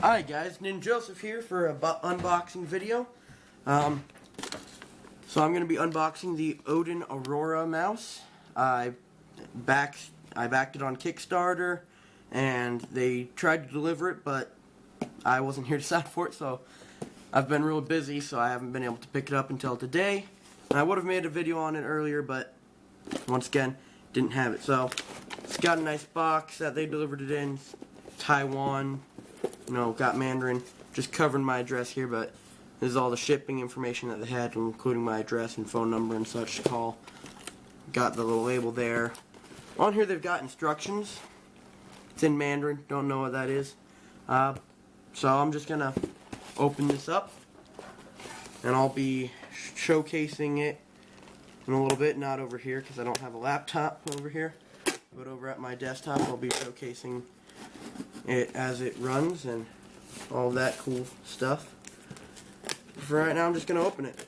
Hi guys, Ninja Joseph here for a unboxing video. So I'm going to be unboxing the Odin Aurora mouse. I backed it on Kickstarter, and they tried to deliver it, but I wasn't here to sign for it, so I've been real busy, so I haven't been able to pick it up until today. And I would have made a video on it earlier, but once again, didn't have it. So it's got a nice box that they delivered it in. Taiwan, got Mandarin, just covering my address here, but this is all the shipping information that they had, including my address and phone number and such to call. Got the little label there. On here they've got instructions. It's in Mandarin, don't know what that is. So I'm just gonna open this up, and I'll be showcasing it in a little bit, not over here because I don't have a laptop over here, but over at my desktop I'll be showcasing it as it runs and all that cool stuff. For right now, I'm just going to open it.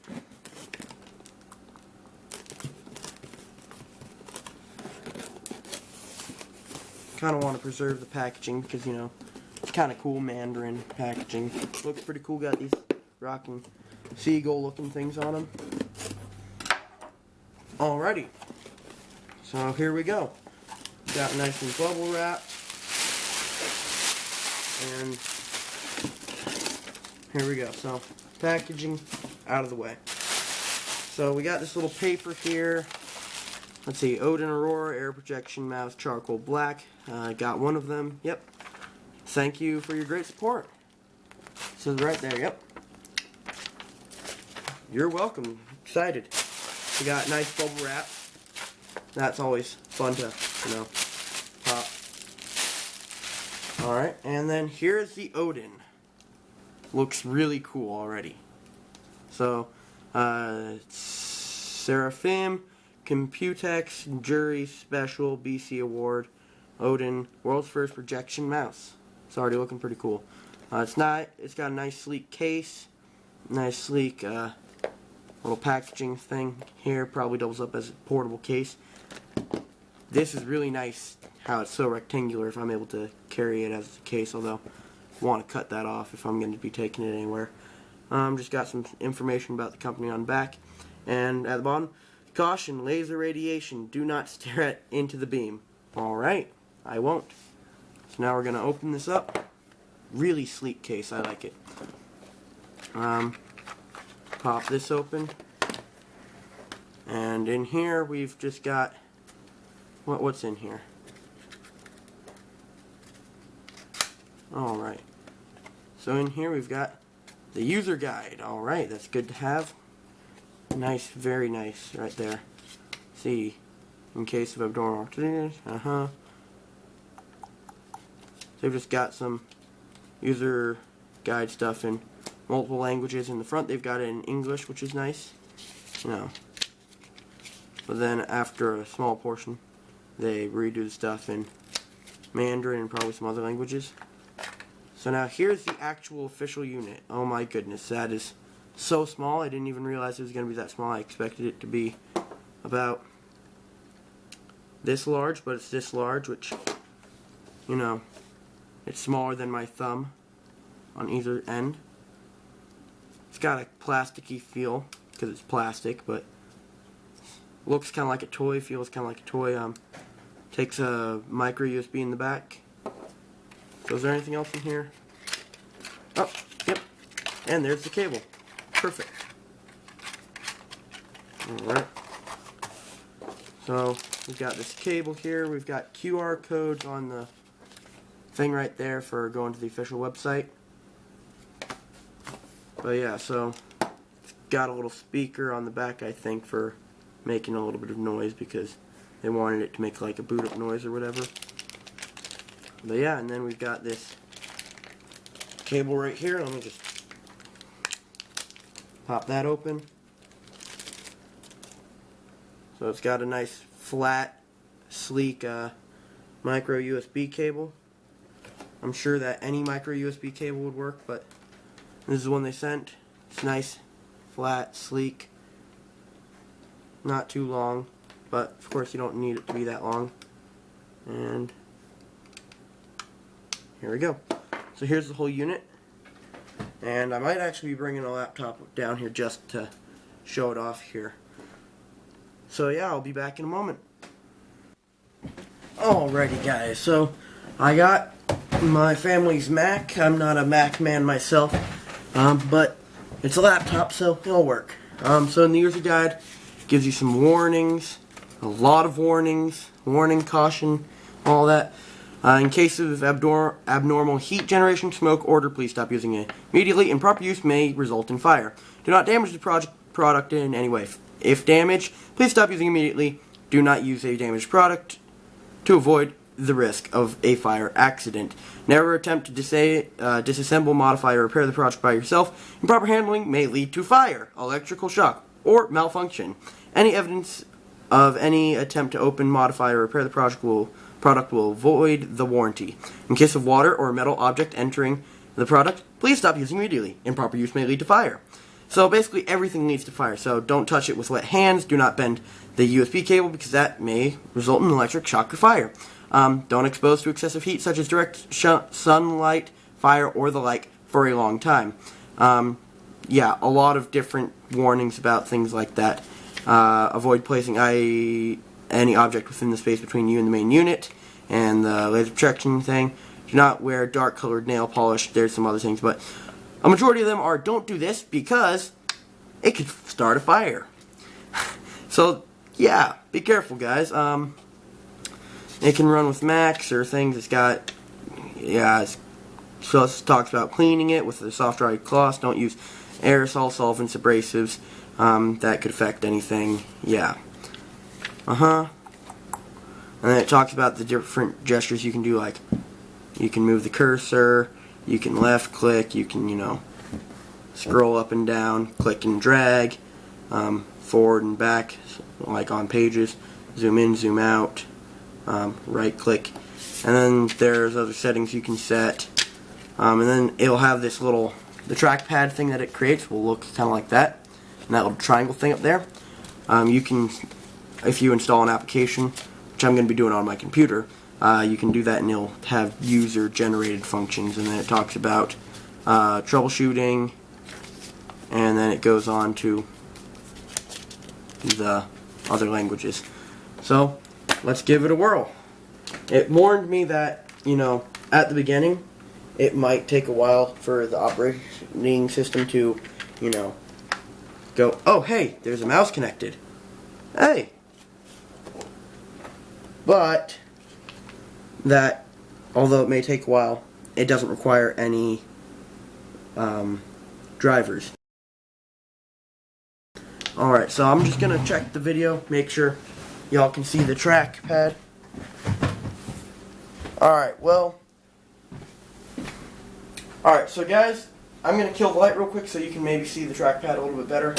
Kind of want to preserve the packaging because, it's kind of cool Mandarin packaging. Looks pretty cool. Got these rocking seagull looking things on them. Alrighty. So here we go. Got nice and bubble wrapped. And here we go. So packaging out of the way. So we got this little paper here. Let's see, Odin Aurora Air Projection Mouse Charcoal Black. Got one of them. Yep. Thank you for your great support. Says right there. Yep. You're welcome. Excited. We got nice bubble wrap. That's always fun to, pop. Alright, and then here's the Odin. Looks really cool already. So, Seraphim, Computex, Jury Special, BC Award, Odin, World's First Projection Mouse. It's already looking pretty cool. It's got a nice sleek case, nice sleek little packaging thing here, probably doubles up as a portable case. This is really nice how it's so rectangular if I'm able to carry it as a case, although I want to cut that off if I'm going to be taking it anywhere. Just got some information about the company on the back. And at the bottom, caution, laser radiation, do not stare into the beam. Alright, I won't. So now we're going to open this up. Really sleek case, I like it. Pop this open. And in here we've just got, what's in here? Alright. So in here we've got the user guide. Alright, that's good to have. Nice, very nice right there. See, in case of abdominal arthritis. So we've just got some user guide stuff in multiple languages. In the front they've got it in English, which is nice. But then after a small portion they redo the stuff in Mandarin and probably some other languages. So now here's the actual official unit. Oh my goodness, that is so small. I didn't even realize it was going to be that small. I expected it to be about this large, but it's this large, which, it's smaller than my thumb on either end. It's got a plasticky feel because it's plastic, but looks kind of like a toy, feels kind of like a toy. Takes a micro USB in the back. So is there anything else in here? Oh, yep. And there's the cable. Perfect. Alright. So we've got this cable here. We've got QR codes on the thing right there for going to the official website. But yeah, so it's got a little speaker on the back, I think, for making a little bit of noise because they wanted it to make like a boot up noise or whatever. But yeah, and then we've got this cable right here. Let me just pop that open. So it's got a nice flat, sleek micro USB cable. I'm sure that any micro USB cable would work, but this is the one they sent. It's nice, flat, sleek, not too long, but of course you don't need it to be that long. And here we go. So here's the whole unit. And I might actually be bringing a laptop down here just to show it off here. So yeah, I'll be back in a moment. Alrighty guys, so I got my family's Mac. I'm not a Mac man myself, but it's a laptop, so it'll work. So in the user guide, it gives you some warnings, a lot of warnings, warning, caution, all that. In case of abnormal heat generation, smoke, order, please stop using it immediately. Improper use may result in fire. Do not damage the product in any way. If damaged, please stop using immediately. Do not use a damaged product to avoid the risk of a fire accident. Never attempt to disassemble, modify, or repair the product by yourself. Improper handling may lead to fire, electrical shock, or malfunction. Any evidence of any attempt to open, modify, or repair the product will void the warranty. In case of water or metal object entering the product, please stop using immediately. Improper use may lead to fire. So basically everything leads to fire. So don't touch it with wet hands. Do not bend the USB cable because that may result in electric shock or fire. Don't expose to excessive heat such as direct sunlight, fire, or the like for a long time. Yeah, a lot of different warnings about things like that. Avoid placing any object within the space between you and the main unit, and the laser protection thing. Do not wear dark colored nail polish. There's some other things, but a majority of them are don't do this because it could start a fire. So yeah, be careful guys. It can run with Macs or things. It's got, yeah, so it talks about cleaning it with the soft dry cloths. Don't use aerosol solvents, abrasives. That could affect anything. Yeah. And then it talks about the different gestures you can do, like you can move the cursor, you can left click, you can, you know, scroll up and down, click and drag, forward and back, like on pages, zoom in, zoom out, right click, and then there's other settings you can set, and then it'll have this little, the trackpad thing that it creates will look kind of like that, and that little triangle thing up there. You can, if you install an application, which I'm going to be doing on my computer, you can do that and it'll have user-generated functions, and then it talks about troubleshooting, and then it goes on to the other languages. So, let's give it a whirl. It warned me that, you know, at the beginning, it might take a while for the operating system to, you know, go, oh, hey, there's a mouse connected. Hey! But that, although it may take a while, it doesn't require any drivers. Alright, so I'm just going to check the video, make sure y'all can see the trackpad. Alright, well, alright, so guys, I'm going to kill the light real quick so you can maybe see the trackpad a little bit better.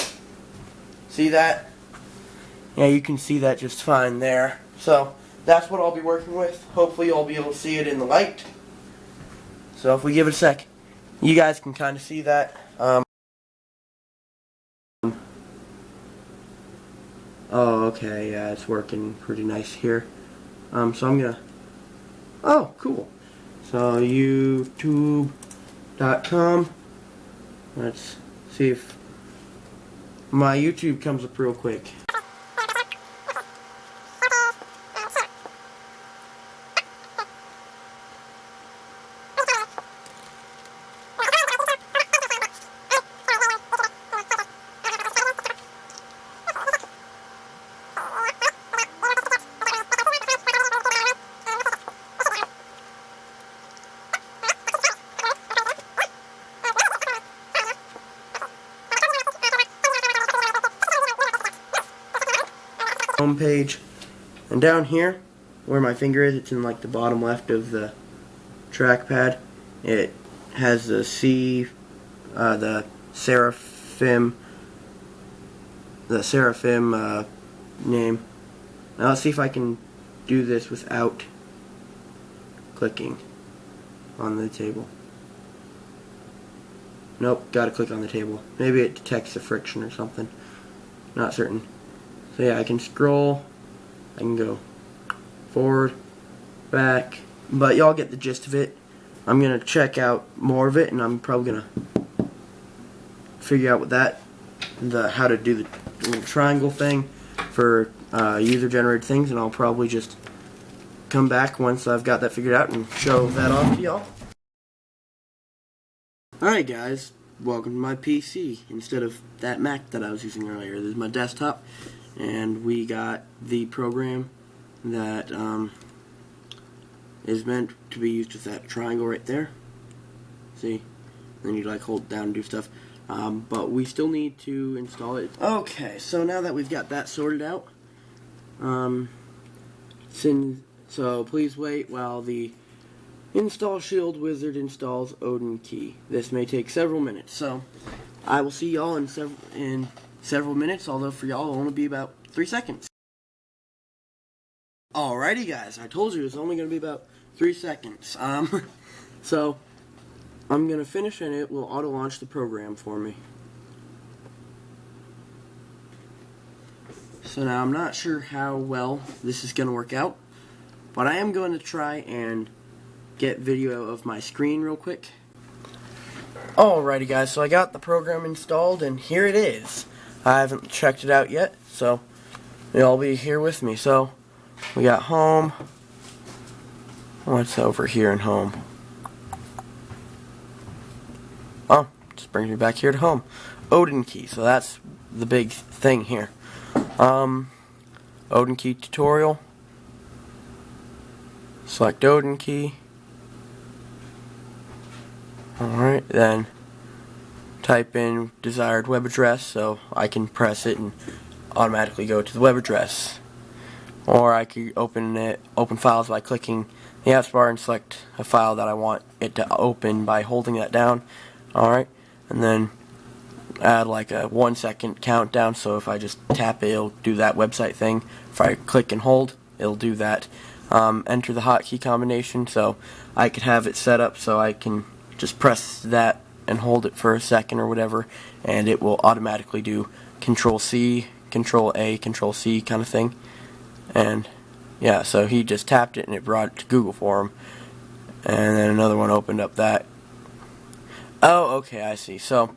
See that? Yeah, you can see that just fine there. So, that's what I'll be working with. Hopefully you'll be able to see it in the light. So if we give it a sec, you guys can kind of see that. Oh, okay, yeah, it's working pretty nice here. So I'm gonna, oh, cool. So youtube.com, let's see if my YouTube comes up real quick. Home page, and down here where my finger is, it's in like the bottom left of the trackpad. It has the the seraphim name. Now let's see if I can do this without clicking on the table. Nope, gotta click on the table. Maybe it detects the friction or something. Not certain. So yeah, I can scroll, I can go forward, back, but y'all get the gist of it. I'm gonna check out more of it, and I'm probably gonna figure out how to do the little triangle thing for user-generated things, and I'll probably just come back once I've got that figured out and show that off to y'all. Alright guys, welcome to my PC instead of that Mac that I was using earlier. This is my desktop, and we got the program that is meant to be used with that triangle right there. See? Then you like hold down and do stuff. But we still need to install it. Okay, so now that we've got that sorted out, so please wait while the Install Shield Wizard installs Odin key. This may take several minutes, so I will see y'all in several minutes, although for y'all it'll only be about 3 seconds. Alrighty guys, I told you it's only going to be about 3 seconds. So I'm going to finish and it will auto-launch the program for me. So now I'm not sure how well this is going to work out, but I am going to try and get video of my screen real quick. Alrighty guys, so I got the program installed and here it is. I haven't checked it out yet, so you'll be here with me. So we got home. What's over here in home? Oh, just brings me back here to home. Odin key, so that's the big thing here. Odin key tutorial. Select Odin key. Alright, then type in desired web address, so I can press it and automatically go to the web address. Or I could open files by clicking the apps bar and select a file that I want it to open by holding that down. Alright, and then add like a 1 second countdown, so if I just tap it, it'll do that website thing. If I click and hold, it'll do that. Enter the hotkey combination, so I could have it set up so I can just press that and hold it for a second or whatever, and it will automatically do Control-C, Control-A, Control-C kind of thing. And yeah, so he just tapped it and it brought it to Google for him. And then another one opened up that. Oh, okay, I see. So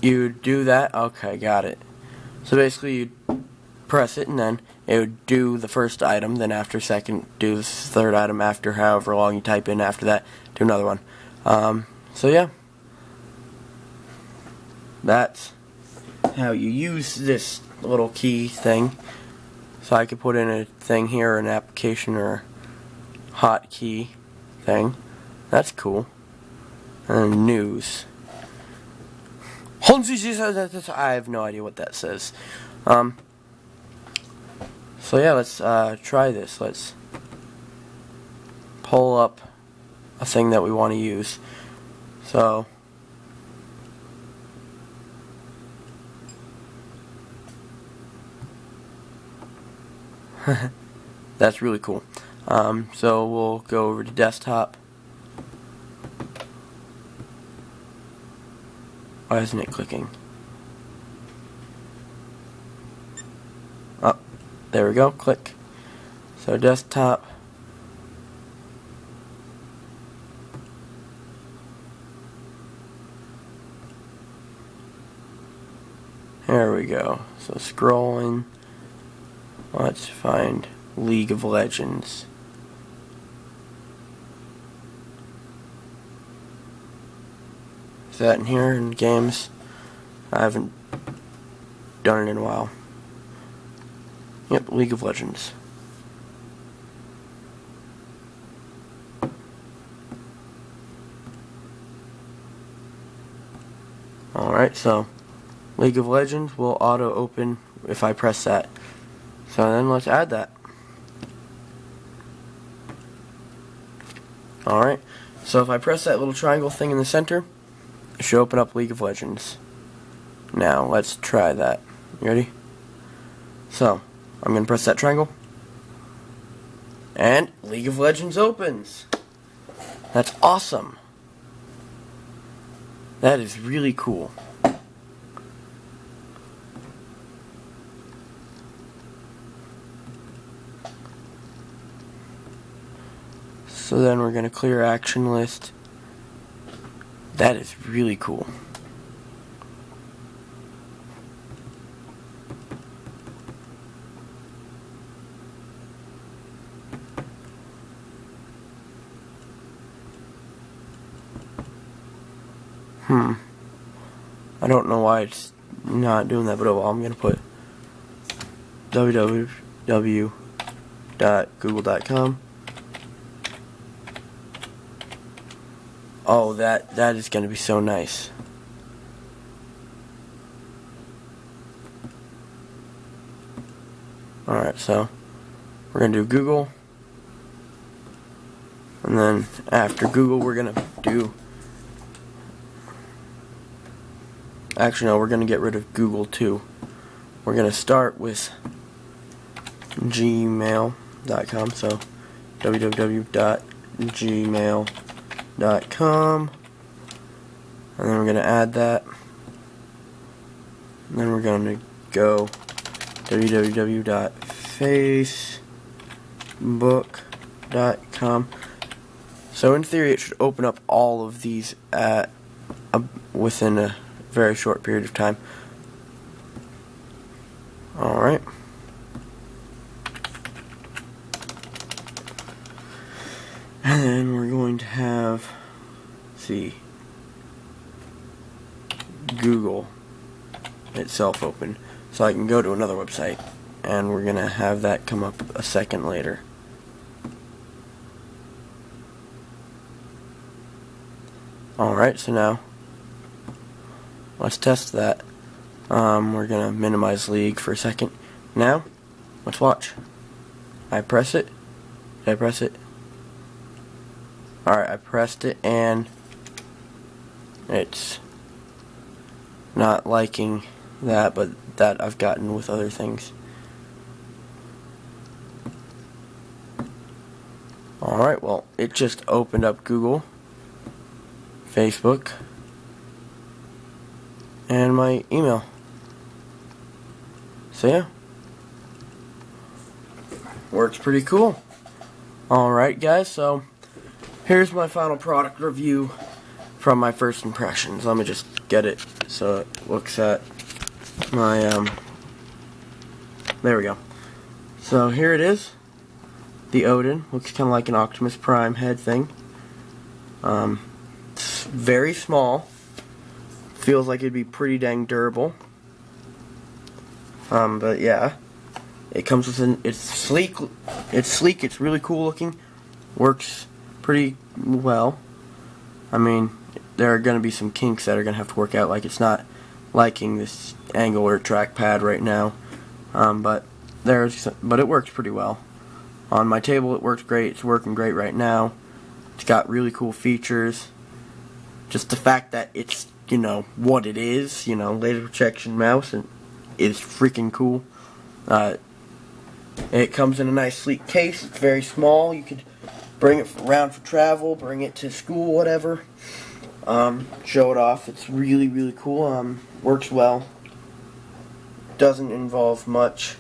you do that. Okay, got it. So basically you press it and then it would do the first item, then after second do the third item, after however long you type in after that, do another one. So yeah, that's how you use this little key thing. So I could put in a thing here, an application or hotkey thing. That's cool. And news. I have no idea what that says. So yeah, let's try this. Let's pull up a thing that we want to use. So that's really cool. So we'll go over to desktop. Why isn't it clicking? Oh, there we go. Click. So desktop. There we go. So scrolling. Let's find League of Legends. Is that in here in games? I haven't done it in a while. Yep, League of Legends. Alright, so League of Legends will auto open if I press that. So then let's add that. Alright, so if I press that little triangle thing in the center, it should open up League of Legends. Now let's try that. You ready? So I'm going to press that triangle, and League of Legends opens. That's awesome. That is really cool. So So then we're going to clear action list. That is really cool. I don't know why it's not doing that, but oh well, I'm going to put www.google.com. Oh, that is going to be so nice. Alright, so we're going to do Google. And then after Google, we're going to do... Actually, no, we're going to get rid of Google too. We're going to start with gmail.com. So www.gmail.com. And then we're going to add that. And then we're going to go www.facebook.com. So in theory, it should open up all of these at within a very short period of time. Alright. And then we're going to have, let's see, Google itself open. So I can go to another website, and we're going to have that come up a second later. Alright, so now let's test that. We're going to minimize League for a second. Now, let's watch. I press it. Did I press it? Alright, I pressed it and it's not liking that, but that I've gotten with other things. Alright, well, it just opened up Google, Facebook, and my email. So yeah, works pretty cool. Alright guys, so here's my final product review from my first impressions. Let me just get it so it looks at my, there we go. So here it is. The Odin. Looks kind of like an Optimus Prime head thing. It's very small. Feels like it'd be pretty dang durable. But yeah. It comes with it's sleek, it's really cool looking. Works pretty well. I mean, there are going to be some kinks that are going to have to work out, like it's not liking this angular trackpad right now. But it works pretty well. On my table it works great. It's working great right now. It's got really cool features. Just the fact that it's, you know, what it is, you know, laser projection mouse, and is freaking cool. It comes in a nice sleek case. It's very small. You could bring it around for travel, bring it to school, whatever. Show it off. It's really, really cool. Works well. Doesn't involve much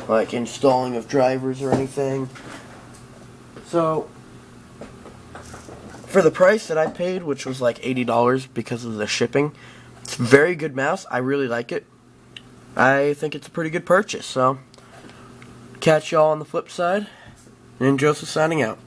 like installing of drivers or anything. So for the price that I paid, which was like $80 because of the shipping, it's a very good mouse. I really like it. I think it's a pretty good purchase. So catch y'all on the flip side, and Joseph signing out.